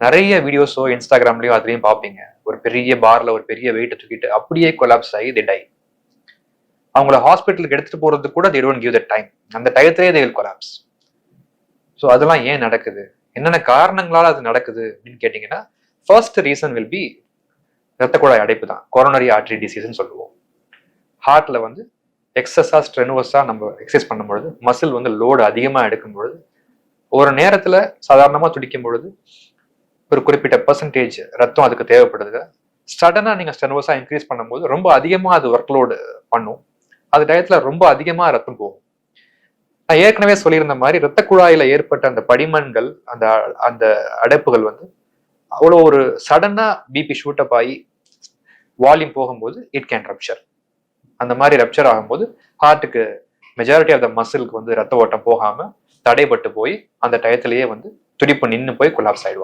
நிறைய வீடியோஸோ இன்ஸ்டாகிராம்லயோ அதுலயும் பார்ப்பீங்க. ஒரு பெரிய பார்ல ஒரு பெரிய வெயிட்டை தூக்கிட்டு அப்படியே கொலாப்ஸ் ஆகி they die. அவங்கள ஹாஸ்பிட்டலுக்கு எடுத்துட்டு போறதுக்கு கூட they don't give the time. அந்த டயத்திலேயே they will collapse. ஸோ அதெல்லாம் ஏன் நடக்குது, என்னென்ன காரணங்களால அது நடக்குது அப்படின்னு கேட்டீங்கன்னா, ஃபர்ஸ்ட் ரீசன் வில் பி ரத்த குழாய் அடைப்பு தான். கொரோனரி ஆர்டரி டிசீஸ்ன்னு சொல்லுவோம். ஹார்ட்ல வந்து எக்ஸஸா ஸ்ட்ரெனுவஸா நம்ம எக்ஸசைஸ் பண்ணும்பொழுது மசில் வந்து லோடு அதிகமா எடுக்கும் பொழுது ஒரு நேரத்துல சாதாரணமா துடிக்கும் பொழுது ஒரு குறிப்பிட்ட பெர்சன்டேஜ் ரத்தம் அதுக்கு தேவைப்படுது. சடனா நீங்க ஸ்ட்ரெனுவஸா இன்க்ரீஸ் பண்ணும்போது ரொம்ப அதிகமா அது ஒர்க் லோடு பண்ணும். அது டயத்துல ரொம்ப அதிகமா ரத்தம் போகும். நான் ஏற்கனவே சொல்லியிருந்த மாதிரி ரத்த குழாயில ஏற்பட்ட அந்த படிமன்கள், அந்த அந்த அடைப்புகள் வந்து அவ்வளோ ஒரு சடனா பிபி ஷூட்டப் ஆகி வால்யூம் போகும்போது இட் கேன் ரப்சர். அந்த மாதிரி ரப்சர் ஆகும்போது ஹார்ட்டுக்கு மெஜாரிட்டி ஆஃப் த மசிலுக்கு வந்து ரத்த ஓட்டம் போகாம தடைபட்டு போய் அந்த டயத்திலேயே வந்து துடிப்பு நின்று போய் கொலாப்ஸ் ஆயிடுவாங்க.